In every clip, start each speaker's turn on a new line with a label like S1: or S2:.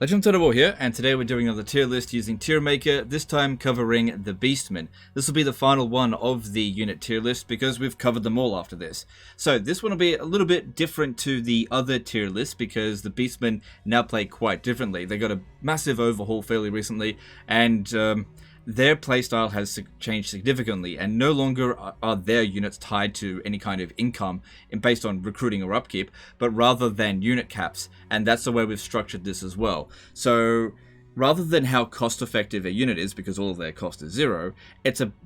S1: Legend of War here, and today we're doing another tier list using Tier Maker, this time covering the Beastmen. This will be the final one of the unit tier list because we've covered them all after this. So this one will be a little bit different to the other tier list because the Beastmen now play quite differently. They got a massive overhaul fairly recently, and their playstyle has changed significantly, and no longer are their units tied to any kind of income based on recruiting or upkeep, but rather than unit caps, and that's the way we've structured this as well. So rather than how cost effective a unit is, because all of their cost is zero,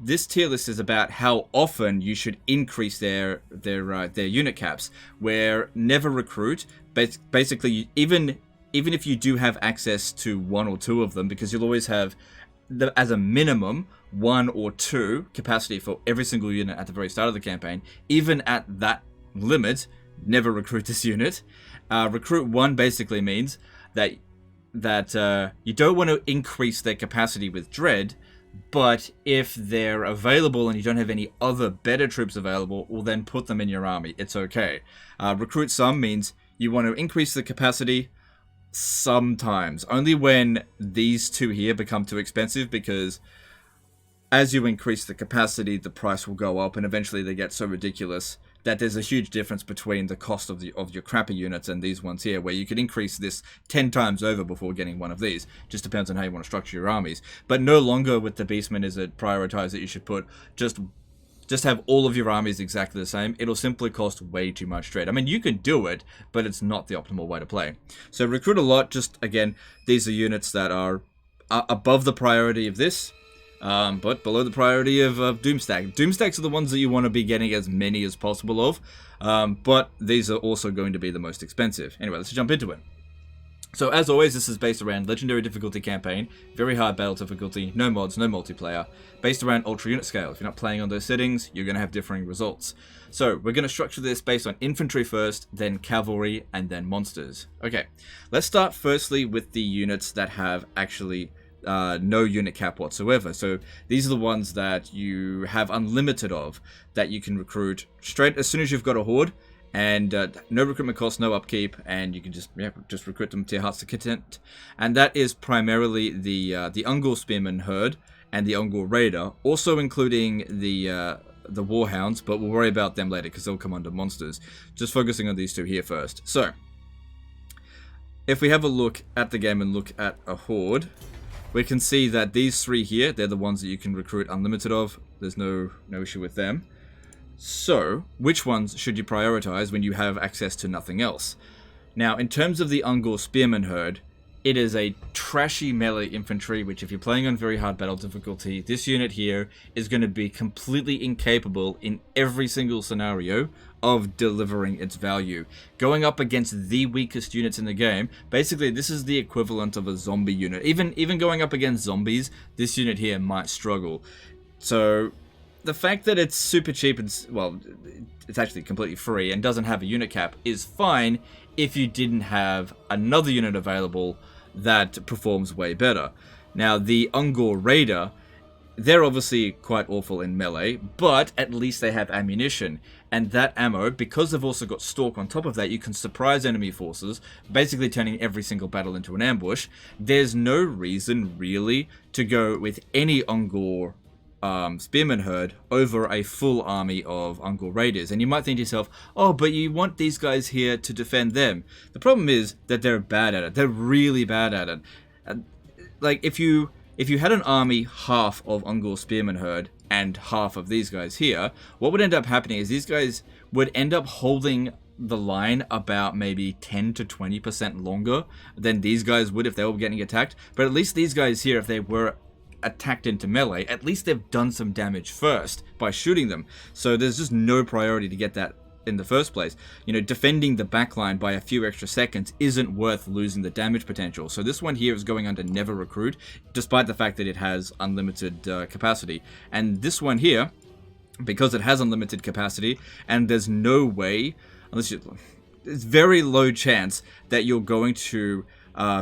S1: this tier list is about how often you should increase their unit caps, where never recruit, basically even if you do have access to one or two of them, because you'll always have as a minimum, 1 or 2 capacity for every single unit at the very start of the campaign. Even at that limit, never recruit this unit. Recruit 1 basically means that you don't want to increase their capacity with Dread, but if they're available and you don't have any other better troops available, well then put them in your army. It's okay. Recruit some means you want to increase the capacity sometimes, only when these two here become too expensive, because as you increase the capacity, the price will go up, and eventually they get so ridiculous that there's a huge difference between the cost of your crappy units and these ones here, where you could increase this 10 times over before getting one of these. Just depends on how you want to structure your armies. But no longer with the Beastmen is it prioritized that you should put just have all of your armies exactly the same. It'll simply cost way too much trade. I mean, you can do it, but it's not the optimal way to play. So recruit a lot. Just, again, these are units that are above the priority of this, but below the priority of Doomstack. Doomstacks are the ones that you want to be getting as many as possible of, but these are also going to be the most expensive. Anyway, let's jump into it. So as always, this is based around Legendary difficulty campaign, very hard battle difficulty, no mods, no multiplayer, based around Ultra Unit Scale. If you're not playing on those settings, you're going to have differing results. So we're going to structure this based on Infantry first, then Cavalry, and then Monsters. Okay, let's start firstly with the units that have actually no unit cap whatsoever. So these are the ones that you have unlimited of, that you can recruit straight as soon as you've got a horde. And no recruitment cost, no upkeep, and you can just recruit them to your heart's content. And that is primarily the Ungor Spearman herd and the Ungor Raider, also including the Warhounds, but we'll worry about them later because they'll come under monsters. Just focusing on these two here first. So if we have a look at the game and look at a horde, we can see that these three here, they're the ones that you can recruit unlimited of. There's no issue with them. So, which ones should you prioritize when you have access to nothing else? Now, in terms of the Ungor Spearman herd, it is a trashy melee infantry, which if you're playing on very hard battle difficulty, this unit here is going to be completely incapable in every single scenario of delivering its value. Going up against the weakest units in the game, basically this is the equivalent of a zombie unit. Even going up against zombies, this unit here might struggle. So the fact that it's super cheap and, well, it's actually completely free and doesn't have a unit cap is fine if you didn't have another unit available that performs way better. Now, the Ungor Raider, they're obviously quite awful in melee, but at least they have ammunition. And that ammo, because they've also got Stalk on top of that, you can surprise enemy forces, basically turning every single battle into an ambush. There's no reason, really, to go with any Ungor Spearman herd over a full army of Ungor Raiders. And you might think to yourself, oh, but you want these guys here to defend them. The problem is that they're bad at it. They're really bad at it. Like, if you had an army half of Ungor Spearman herd and half of these guys here, what would end up happening is these guys would end up holding the line about maybe 10 to 20% longer than these guys would if they were getting attacked. But at least these guys here, if they were attacked into melee, at least they've done some damage first by shooting them. So there's just no priority to get that in the first place. You know, defending the backline by a few extra seconds isn't worth losing the damage potential. So this one here is going under never recruit, despite the fact that it has unlimited capacity. And this one here, because it has unlimited capacity, and there's no way, it's very low chance that you're going to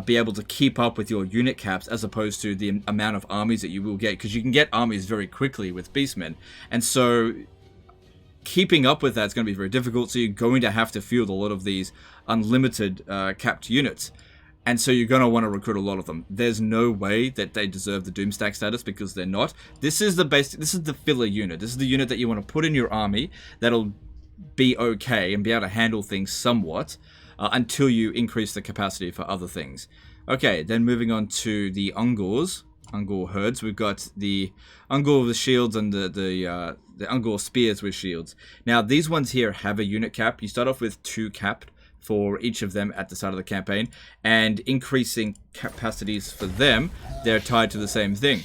S1: be able to keep up with your unit caps as opposed to the amount of armies that you will get, because you can get armies very quickly with Beastmen. And so keeping up with that is going to be very difficult, so you're going to have to field a lot of these unlimited capped units. And so you're going to want to recruit a lot of them. There's no way that they deserve the Doomstack status because they're not. This is the basic, this is the filler unit. This is the unit that you want to put in your army that'll be okay and be able to handle things somewhat until you increase the capacity for other things. Okay, then moving on to the Ungors. Ungor herds. We've got the Ungor with shields and the Ungor spears with shields. Now, these ones here have a unit cap. You start off with 2 capped for each of them at the start of the campaign, and increasing capacities for them, they're tied to the same thing.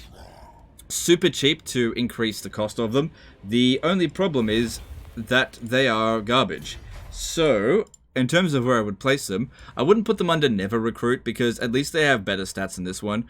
S1: Super cheap to increase the cost of them. The only problem is that they are garbage. So, in terms of where I would place them, I wouldn't put them under Never Recruit because at least they have better stats than this one.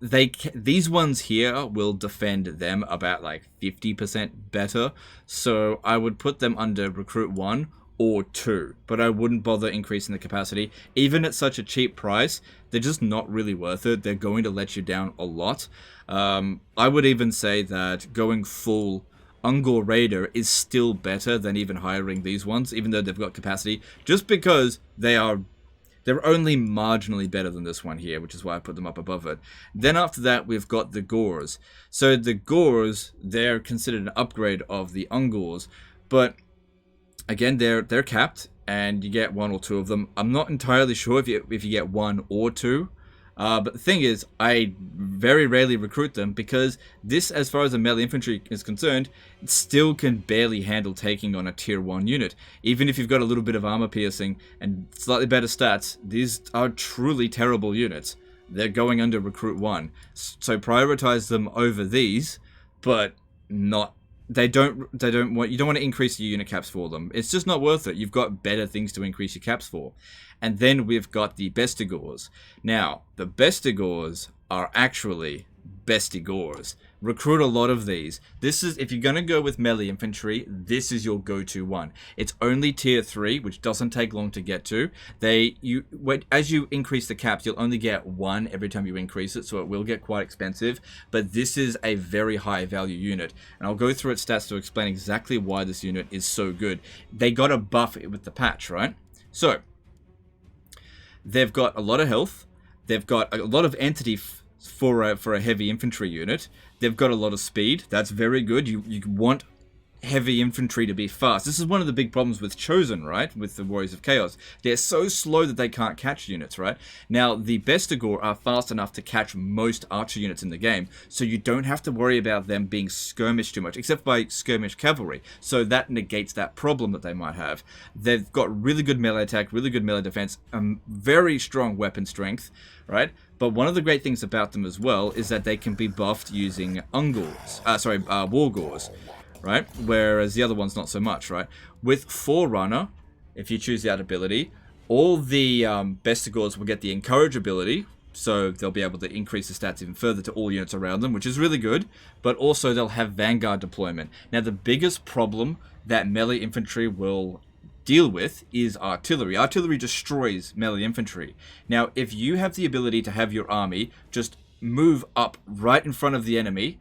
S1: These ones here will defend them about like 50% better. So I would put them under Recruit 1 or 2, but I wouldn't bother increasing the capacity. Even at such a cheap price, they're just not really worth it. They're going to let you down a lot. I would even say that going full Ungor Raider is still better than even hiring these ones, even though they've got capacity, just because they're only marginally better than this one here, which is why I put them up above it. Then after that, we've got the Gors. So the Gors, they're considered an upgrade of the Ungors, but again, they're capped, and you get 1 or 2 of them. I'm not entirely sure if you get 1 or 2. But the thing is, I very rarely recruit them because this, as far as the melee infantry is concerned, it still can barely handle taking on a tier 1 unit. Even if you've got a little bit of armor piercing and slightly better stats, these are truly terrible units. They're going under recruit 1. So prioritize them over these, but not... You don't want to increase your unit caps for them. It's just not worth it. You've got better things to increase your caps for. And then we've got the Bestigors. Now, the Bestigors are actually Bestigors. Recruit a lot of these. This is, if you're going to go with melee infantry, this is your go-to one. It's only tier 3, which doesn't take long to get to. As you increase the caps, you'll only get 1 every time you increase it, so it will get quite expensive. But this is a very high value unit, and I'll go through its stats to explain exactly why this unit is so good. They got a buff with the patch, right? So, they've got a lot of health. They've got a lot of entity for a heavy infantry unit. They've got a lot of speed. That's very good. You want heavy infantry to be fast. This is one of the big problems with Chosen, right? With the Warriors of Chaos. They're so slow that they can't catch units, right? Now, the Bestigor are fast enough to catch most archer units in the game, so you don't have to worry about them being skirmished too much, except by skirmish cavalry. So that negates that problem that they might have. They've got really good melee attack, really good melee defense, very strong weapon strength, right? But one of the great things about them as well is that they can be buffed using Wargors, right? Whereas the other one's not so much, right? With Forerunner, if you choose that ability, all the Bestigors will get the Encourage ability, so they'll be able to increase the stats even further to all units around them, which is really good, but also they'll have Vanguard deployment. Now, the biggest problem that melee infantry will deal with is artillery. Artillery destroys melee infantry. Now, if you have the ability to have your army just move up right in front of the enemy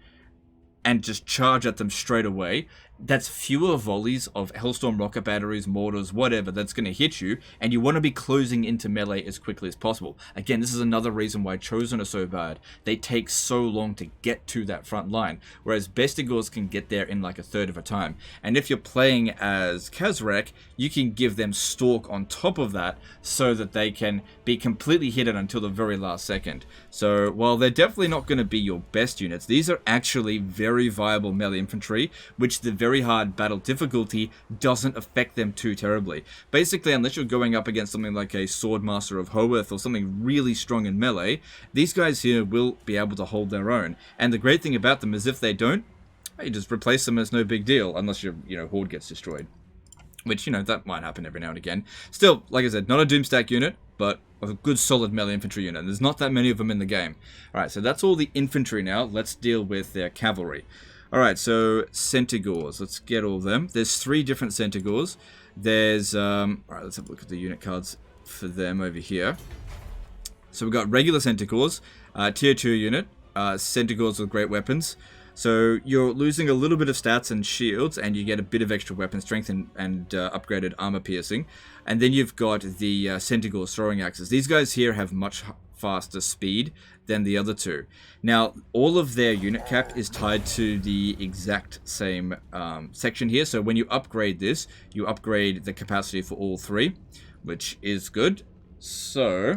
S1: and just charge at them straight away, that's fewer volleys of Hellstorm rocket batteries, mortars, whatever that's going to hit you, and you want to be closing into melee as quickly as possible. Again, this is another reason why Chosen are so bad. They take so long to get to that front line, whereas Bestigors can get there in like a third of a time. And if you're playing as Kazrak, you can give them Stalk on top of that so that they can be completely hidden until the very last second. So while they're definitely not going to be your best units, these are actually very viable melee infantry, which the very hard battle difficulty doesn't affect them too terribly. Basically, unless you're going up against something like a Swordmaster of Hoeth or something really strong in melee, these guys here will be able to hold their own. And the great thing about them is if they don't, you just replace them as no big deal, unless your Horde gets destroyed. Which, that might happen every now and again. Still, like I said, not a Doomstack unit, but a good solid melee infantry unit. There's not that many of them in the game. Alright, so that's all the infantry now. Let's deal with their cavalry. Alright, so Centaurs. Let's get all of them. There's 3 different Centaurs. There's, alright, let's have a look at the unit cards for them over here. So we've got regular Centaurs, tier 2 unit, Centaurs with great weapons. So you're losing a little bit of stats and shields, and you get a bit of extra weapon strength and upgraded armor piercing. And then you've got the Centaur's throwing axes. These guys here have much faster speed than the other two. Now, all of their unit cap is tied to the exact same section here. So when you upgrade this, you upgrade the capacity for all three, which is good. So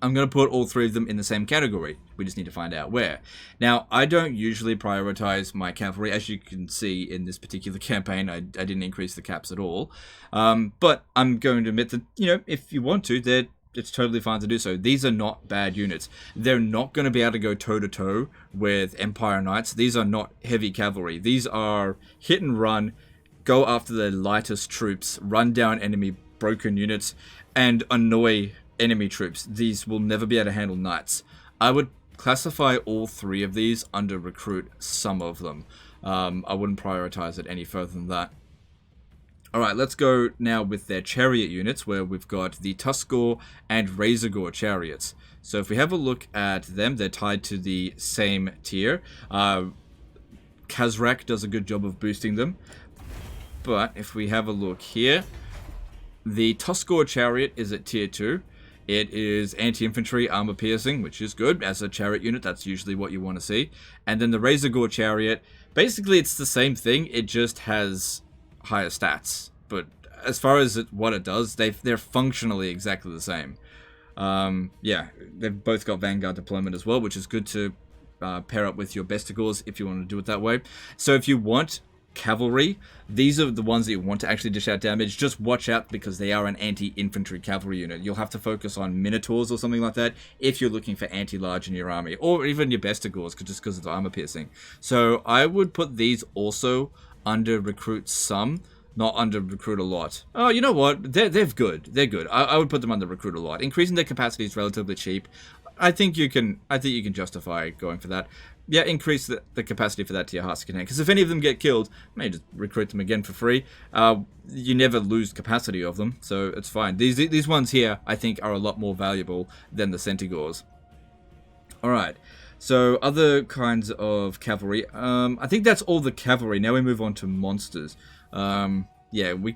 S1: I'm going to put all three of them in the same category. We just need to find out where. Now, I don't usually prioritize my cavalry. As you can see in this particular campaign, I didn't increase the caps at all. But I'm going to admit that, you know, if you want to, it's totally fine to do so. These are not bad units. They're not going to be able to go toe-to-toe with Empire Knights. These are not heavy cavalry. These are hit and run, go after the lightest troops, run down enemy broken units, and annoy enemy troops. These will never be able to handle knights. I would classify all three of these under recruit some of them. I wouldn't prioritize it any further than that. Alright, let's go now with their chariot units, where we've got the Tuskor and Razorgore chariots. So if we have a look at them, they're tied to the same tier. Kazrak does a good job of boosting them. But if we have a look here, the Tuskor chariot is at tier 2. It is anti-infantry armor piercing, which is good. As a chariot unit, that's usually what you want to see. And then the Razorgore chariot, basically it's the same thing, it just has higher stats. But as far as what it does, they're functionally exactly the same. Yeah, they've both got Vanguard deployment as well, which is good to pair up with your Bestigors if you want to do it that way. So if you want cavalry, these are the ones that you want to actually dish out damage. Just watch out because they are an anti-infantry cavalry unit. You'll have to focus on Minotaurs or something like that if you're looking for anti-large in your army, or even your Bestigors, just because of the armor piercing. So I would put these also under recruit some, not under recruit a lot. Oh, you know what? They're good. They're good. I would put them under recruit a lot. Increasing their capacity is relatively cheap. I think you can justify going for that. Yeah, increase the capacity for that to your heart's content. Because if any of them get killed, maybe just recruit them again for free. You never lose capacity of them, so it's fine. These ones here, I think, are a lot more valuable than the Centaurs. Alright, so other kinds of cavalry. I think that's all the cavalry. Now we move on to monsters. Yeah, I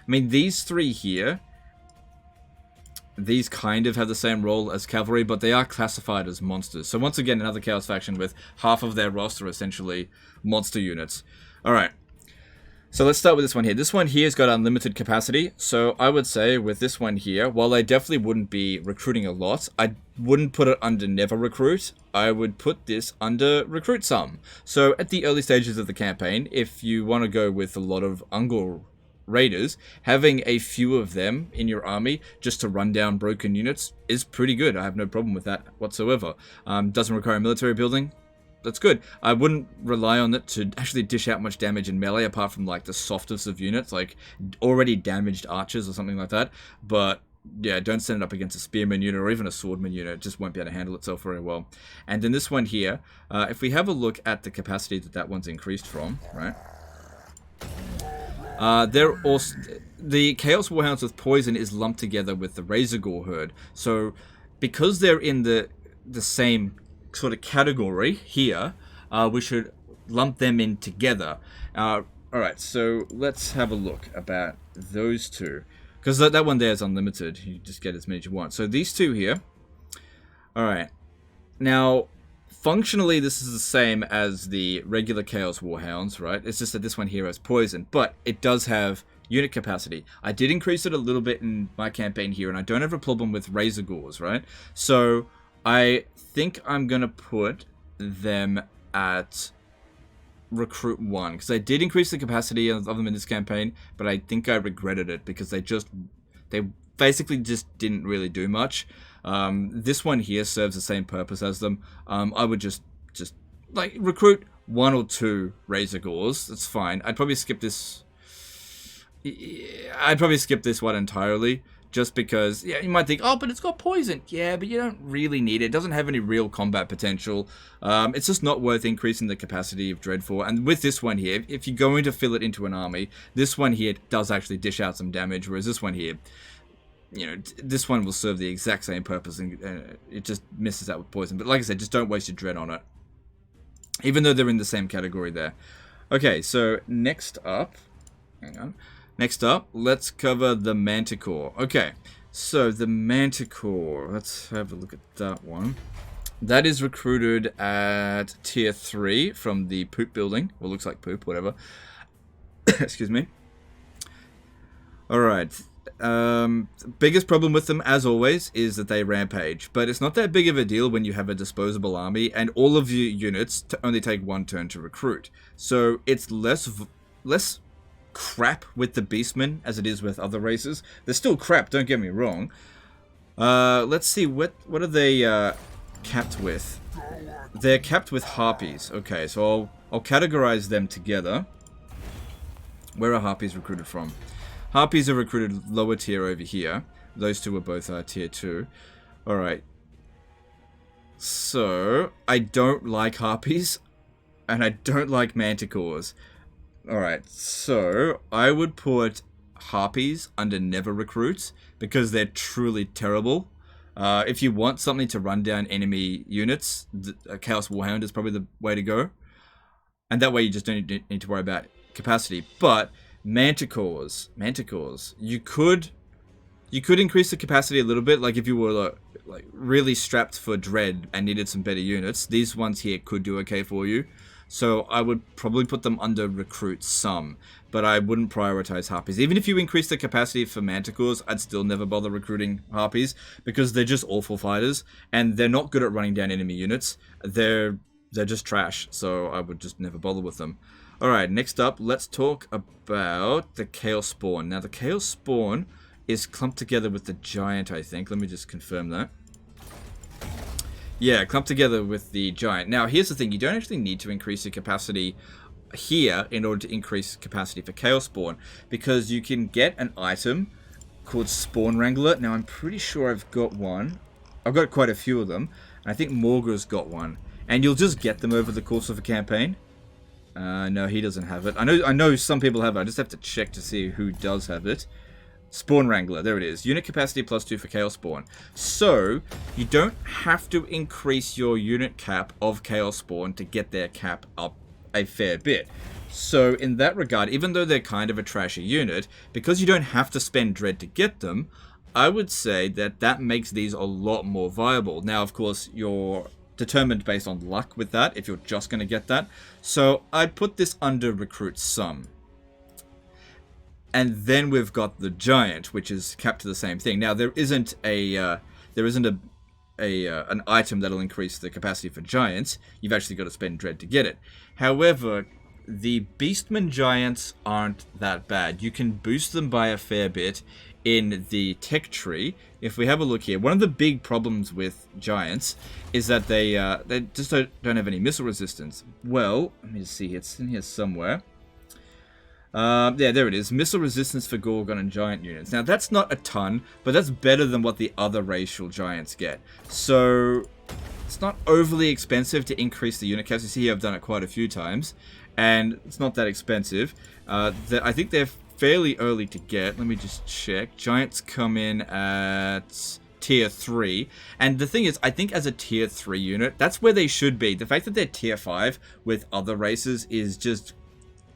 S1: mean, these three here, these kind of have the same role as cavalry, but they are classified as monsters. So once again, another Chaos faction with half of their roster essentially monster units. Alright, so let's start with this one here. This one here has got unlimited capacity, so I would say with this one here, while I definitely wouldn't be recruiting a lot, I wouldn't put it under never recruit. I would put this under recruit some. So at the early stages of the campaign, if you want to go with a lot of Ungor raiders, having a few of them in your army just to run down broken units is pretty good. I have no problem with that whatsoever. Doesn't require military building. That's good. I wouldn't rely on it to actually dish out much damage in melee, apart from like the softest of units, like already damaged archers or something like that. But yeah, don't send it up against a spearman unit or even a swordman unit. It just won't be able to handle itself very well. And then this one here, if we have a look at the capacity that one's increased from, right? They're also, the Chaos Warhounds with poison is lumped together with the Razorgore herd. So because they're in the same sort of category here, we should lump them in together. Alright, so let's have a look about those two. Because that one there is unlimited. You just get as many as you want. So these two here. Alright. Now, functionally, this is the same as the regular Chaos Warhounds, right? It's just that this one here has poison, but it does have unit capacity. I did increase it a little bit in my campaign here, and I don't have a problem with Razorgores, right? So I think I'm going to put them at recruit 1, because I did increase the capacity of them in this campaign, but I think I regretted it because they basically just didn't really do much. This one here serves the same purpose as them. I would just like recruit 1 or 2 Razorgores. That's fine. I'd probably skip this. I'd probably skip this one entirely, just because, yeah, you might think, oh, but it's got poison. Yeah, but you don't really need it. It doesn't have any real combat potential. It's just not worth increasing the capacity of Dreadfort. And with this one here, if you're going to fill it into an army, this one here does actually dish out some damage, whereas this one here, you know, this one will serve the exact same purpose, and it just misses out with poison. But like I said, just don't waste your dread on it. even though they're in the same category there. Okay, so next up, hang on. Next up, let's cover the Manticore. Okay, so the Manticore, let's have a look at that one. That is recruited at tier 3 from the poop building. Well, looks like poop, whatever. Excuse me. Alright. Biggest problem with them, as always, is that they rampage. But it's not that big of a deal when you have a disposable army, and all of your units only take 1 turn to recruit. So it's less crap with the Beastmen as it is with other races. They're still crap, don't get me wrong. Let's see, what are they capped with? They're capped with Harpies. Okay, so I'll categorize them together. Where are Harpies recruited from? Harpies are recruited lower tier over here. Those two are both tier 2. Alright. So, I don't like Harpies. And I don't like Manticores. Alright, so I would put Harpies under never recruits. Because they're truly terrible. If you want something to run down enemy units, Chaos Warhound is probably the way to go. And that way you just don't need to worry about capacity. But Manticores, you could increase the capacity a little bit. Like if you were like really strapped for Dread and needed some better units, these ones here could do okay for you. So I would probably put them under recruit some, but I wouldn't prioritize Harpies. Even if you increase the capacity for Manticores, I'd still never bother recruiting Harpies because they're just awful fighters and they're not good at running down enemy units. They're just trash, so I would just never bother with them. Alright, next up, let's talk about the Chaos Spawn. Now, the Chaos Spawn is clumped together with the Giant, I think. Let me just confirm that. Yeah, clumped together with the Giant. Now, here's the thing. You don't actually need to increase your capacity here in order to increase capacity for Chaos Spawn, because you can get an item called Spawn Wrangler. Now, I'm pretty sure I've got one. I've got quite a few of them, and I think Morgar's got one. And you'll just get them over the course of a campaign. No, he doesn't have it. I know some people have it. I just have to check to see who does have it. Spawn Wrangler, there it is. Unit capacity +2 for Chaos Spawn. So, you don't have to increase your unit cap of Chaos Spawn to get their cap up a fair bit. So, in that regard, even though they're kind of a trashy unit, because you don't have to spend Dread to get them, I would say that makes these a lot more viable. Now, of course, you're determined based on luck with that, if you're just going to get that. So, I'd put this under recruit some. And then we've got the Giant, which is capped to the same thing. Now, there isn't an item that'll increase the capacity for Giants. You've actually got to spend Dread to get it. However, the Beastmen Giants aren't that bad. You can boost them by a fair bit in the tech tree. If we have a look here, one of the big problems with Giants is that they just don't have any missile resistance. Well, let me just see. It's in here somewhere. Yeah, there it is. Missile resistance for Gorgon and Giant units. Now, that's not a ton, but that's better than what the other racial Giants get. So, it's not overly expensive to increase the unit caps. You see here, I've done it quite a few times, and it's not that expensive. I think they're fairly early to get. Let me just check. Giants come in at tier 3, and the thing is, I think as a tier 3 unit, that's where they should be. The fact that they're tier 5 with other races is just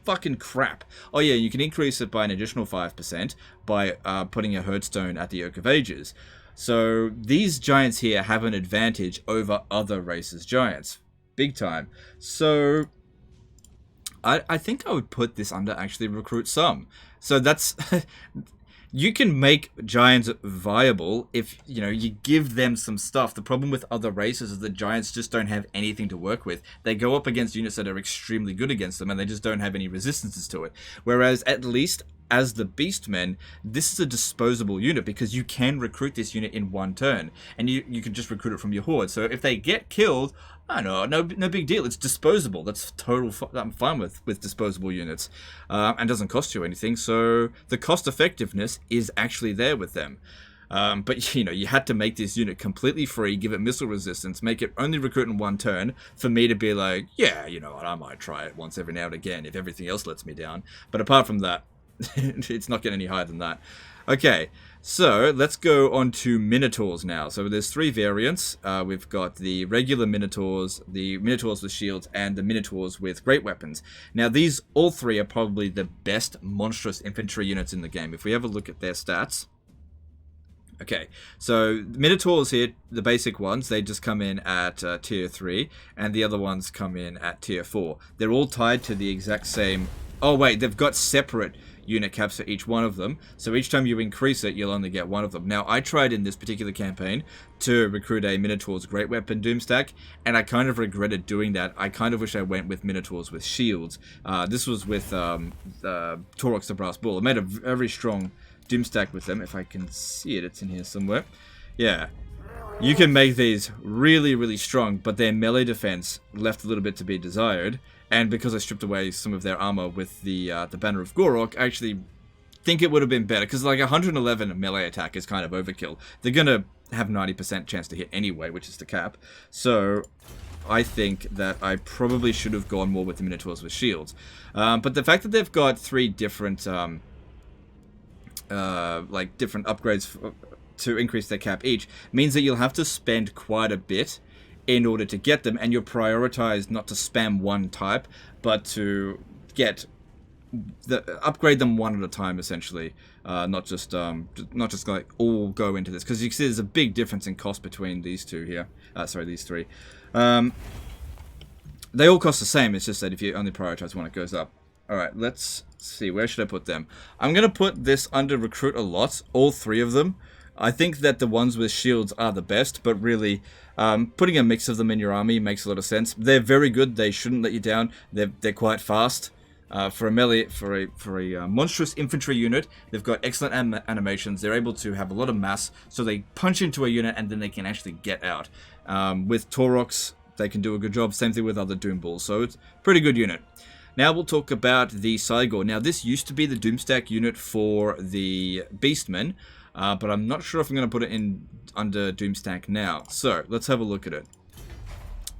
S1: fucking crap. Oh yeah, you can increase it by an additional 5% by putting a Herdstone at the Oak of Ages. So these Giants here have an advantage over other races' Giants. Big time. So I think I would put this under actually recruit some. So that's... You can make Giants viable if, you give them some stuff. The problem with other races is that Giants just don't have anything to work with. They go up against units that are extremely good against them, and they just don't have any resistances to it. Whereas, at least, as the Beastmen, this is a disposable unit, because you can recruit this unit in one turn, and you can just recruit it from your horde. So if they get killed, I don't know, no big deal. It's disposable. That's I'm fine with disposable units, and doesn't cost you anything. So the cost effectiveness is actually there with them. But you had to make this unit completely free, give it missile resistance, make it only recruit in one turn for me to be like, yeah, you know what, I might try it once every now and again if everything else lets me down. But apart from that, it's not getting any higher than that. Okay, So let's go on to Minotaurs now. So there's 3 variants. We've got the regular Minotaurs, the Minotaurs with shields, and the Minotaurs with great weapons. Now these all 3 are probably the best monstrous infantry units in the game. If we have a look at their stats. Okay, so Minotaurs here, the basic ones, they just come in at tier 3, and the other ones come in at tier 4. They're all tied to the exact same... Oh wait, they've got separate unit caps for each one of them, so each time you increase it, you'll only get one of them. Now, I tried in this particular campaign to recruit a Minotaur's Great Weapon Doomstack, and I kind of regretted doing that. I kind of wish I went with Minotaurs with shields. This was with Taurox the Brass Bull. I made a very strong Doomstack with them. If I can see it, it's in here somewhere. Yeah. You can make these really, really strong, but their melee defense left a little bit to be desired. And because I stripped away some of their armor with the Banner of Gorok, I actually think it would have been better. Because like 111 melee attack is kind of overkill. They're going to have 90% chance to hit anyway, which is the cap. So I think that I probably should have gone more with the Minotaurs with shields. But the fact that they've got 3 different... different upgrades to increase their cap each means that you'll have to spend quite a bit in order to get them, and you'll prioritize not to spam one type, but to upgrade them one at a time, essentially. Not just like all go into this, because you can see there's a big difference in cost between these two here. These 3. They all cost the same. It's just that if you only prioritize one, it goes up. All right, let's see. Where should I put them? I'm gonna put this under recruit a lot. All 3 of them. I think that the ones with shields are the best, but really, putting a mix of them in your army makes a lot of sense. They're very good. They shouldn't let you down. They're quite fast. For a melee, for a monstrous infantry unit, they've got excellent animations. They're able to have a lot of mass, so they punch into a unit and then they can actually get out. With Taurox, they can do a good job. Same thing with other Doom Bulls, so it's a pretty good unit. Now we'll talk about the Cygor. Now this used to be the Doomstack unit for the Beastmen, but I'm not sure if I'm going to put it in under Doomstack now. So let's have a look at it.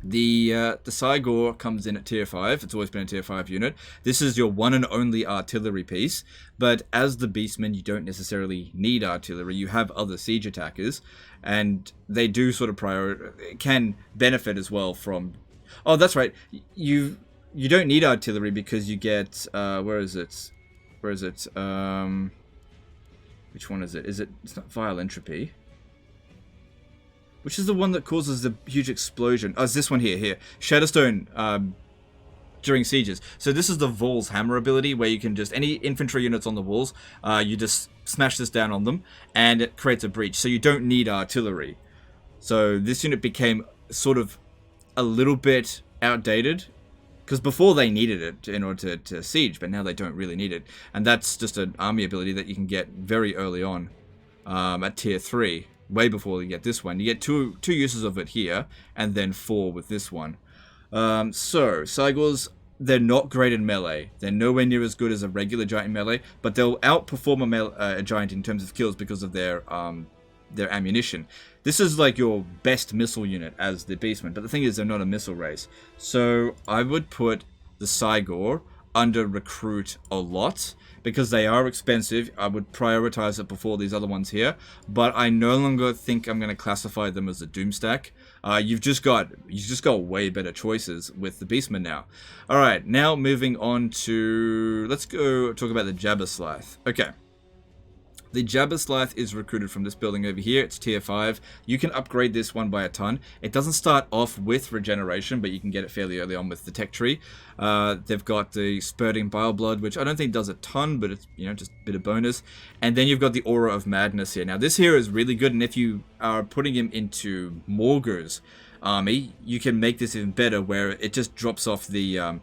S1: The Cygor comes in at tier 5. It's always been a tier 5 unit. This is your one and only artillery piece, but as the Beastmen, you don't necessarily need artillery. You have other siege attackers, and they do sort of can benefit as well from... Oh, that's right. You don't need artillery because you get... where is it? Which one is it? It's not Vile Entropy. Which is the one that causes the huge explosion? Oh, it's this one here. Shadowstone during sieges. So this is the Vol's Hammer ability, where you can just... Any infantry units on the walls, you just smash this down on them, and it creates a breach. So you don't need artillery. So this unit became sort of a little bit outdated, because before they needed it in order to siege, but now they don't really need it. And that's just an army ability that you can get very early on at tier 3. Way before you get this one. You get two uses of it here, and then 4 with this one. So, Cygors, they're not great in melee. They're nowhere near as good as a regular giant in melee, but they'll outperform a giant in terms of kills because of their ammunition. This is like your best missile unit as the Beastmen, but the thing is they're not a missile race. So I would put the Cygor under recruit a lot, because they are expensive. I would prioritize it before these other ones here, but I no longer think I'm going to classify them as a Doomstack. You've just got way better choices with the Beastmen now. All right, now moving on to... Let's go talk about the Jabberslythe. Okay. The Jabberslythe is recruited from this building over here. It's tier 5. You can upgrade this one by a ton. It doesn't start off with regeneration, but you can get it fairly early on with the tech tree. They've got the Spurting Bile Blood, which I don't think does a ton, but it's, just a bit of bonus. And then you've got the Aura of Madness here. Now, this here is really good, and if you are putting him into Morgur's army, you can make this even better, where it just drops off the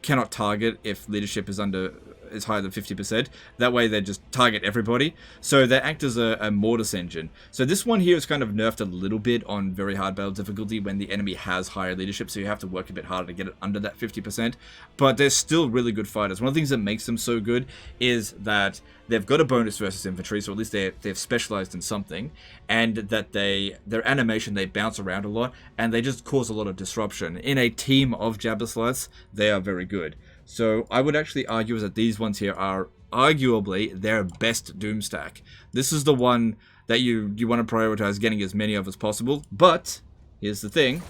S1: cannot target if leadership is higher than 50%. That way they just target everybody. So they act as a Mortis engine. So this one here is kind of nerfed a little bit on very hard battle difficulty when the enemy has higher leadership, so you have to work a bit harder to get it under that 50%. But they're still really good fighters. One of the things that makes them so good is that they've got a bonus versus infantry, so at least they've specialized in something, and that their animation, they bounce around a lot, and they just cause a lot of disruption. In a team of Jabberslythes, they are very good. So I would actually argue that these ones here are arguably their best doom stack. This is the one that you want to prioritize getting as many of as possible. But here's the thing.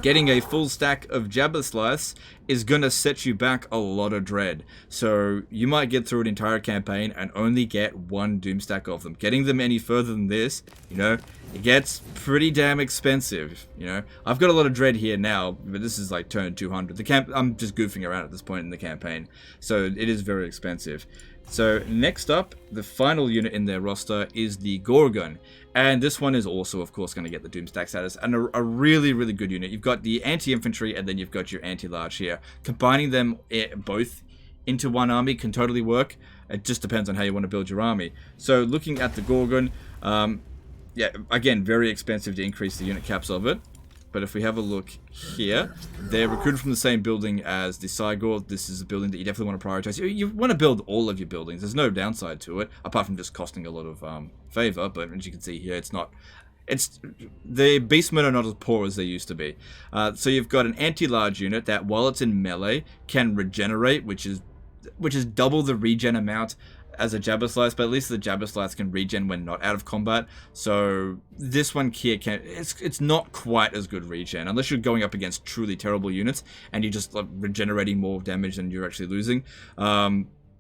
S1: Getting a full stack of Jabba Slice is going to set you back a lot of dread. So you might get through an entire campaign and only get one doom stack of them. Getting them any further than this, you know, it gets pretty damn expensive. You know, I've got a lot of dread here now, but this is like turn 200. I'm just goofing around at this point in the campaign. So it is very expensive. So next up, the final unit in their roster is the Gorgon. And this one is also, of course, going to get the Doomstack status. And a really, really good unit. You've got the anti-infantry and then you've got your anti-large here. Combining them both into one army can totally work. It just depends on how you want to build your army. So looking at the Gorgon, yeah, again, very expensive to increase the unit caps of it. But if we have a look here, they're recruited from the same building as the Cygor. This is a building that you definitely want to prioritize. You want to build all of your buildings. There's no downside to it, apart from just costing a lot of favor. But as you can see here, the Beastmen are not as poor as they used to be. So you've got an anti-large unit that, while it's in melee, can regenerate, which is double the regen amount as a Jabba Slice, but at least the Jabba Slice can regen when not out of combat. So this one here it's not quite as good regen, unless you're going up against truly terrible units and you're just like regenerating more damage than you're actually losing.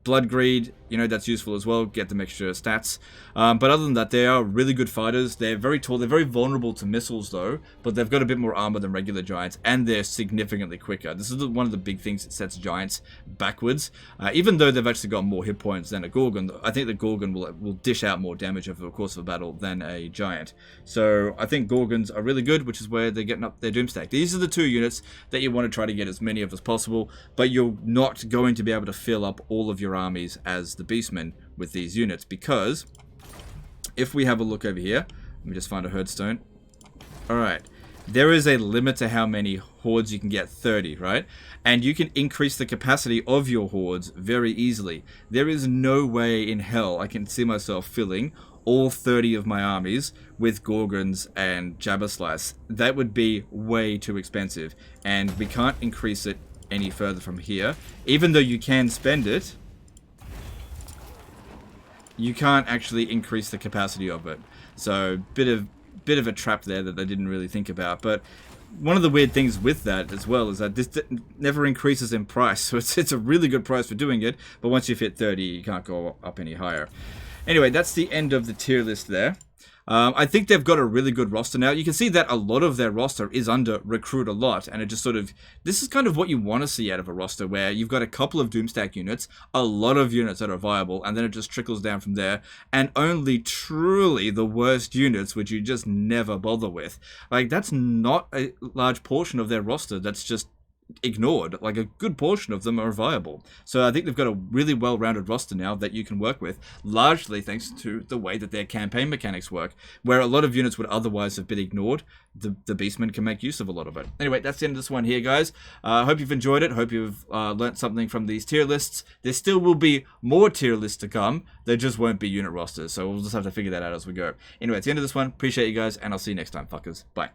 S1: Blood Greed, you know, that's useful as well, get them extra stats. But other than that, they are really good fighters. They're very tall, they're very vulnerable to missiles though, but they've got a bit more armor than regular giants, and they're significantly quicker. This is one of the big things that sets giants backwards. Even though they've actually got more hit points than a Gorgon, I think the Gorgon will dish out more damage over the course of a battle than a giant. So I think Gorgons are really good, which is where they're getting up their Doomstack. These are the two units that you want to try to get as many of as possible, but you're not going to be able to fill up all of your armies as the Beastmen with these units, because if we have a look over here, let me just find a herdstone. Alright, there is a limit to how many hordes you can get, 30, right? And you can increase the capacity of your hordes very easily. There is no way in hell I can see myself filling all 30 of my armies with Gorgons and Jabba Slice. That would be way too expensive, and we can't increase it any further from here. Even though you can spend it, you can't actually increase the capacity of it. So bit of a trap there that they didn't really think about. But one of the weird things with that as well is that this never increases in price. So it's a really good price for doing it, but once you've hit 30, you can't go up any higher. Anyway, that's the end of the tier list there. I think they've got a really good roster now. You can see that a lot of their roster is under recruit a lot, and it just sort of, this is kind of what you want to see out of a roster, where you've got a couple of Doomstack units, a lot of units that are viable, and then it just trickles down from there, and only truly the worst units which you just never bother with. Like, that's not a large portion of their roster that's just ignored. Like, a good portion of them are viable. So I think they've got a really well-rounded roster now that you can work with, largely thanks to the way that their campaign mechanics work, where a lot of units would otherwise have been ignored. The Beastmen can make use of a lot of it. Anyway, that's the end of this one here, guys. I hope you've enjoyed it. Hope you've learnt something from these tier lists. There still will be more tier lists to come. There just won't be unit rosters, so we'll just have to figure that out as we go. Anyway, it's the end of this one. Appreciate you guys, and I'll see you next time, fuckers. Bye.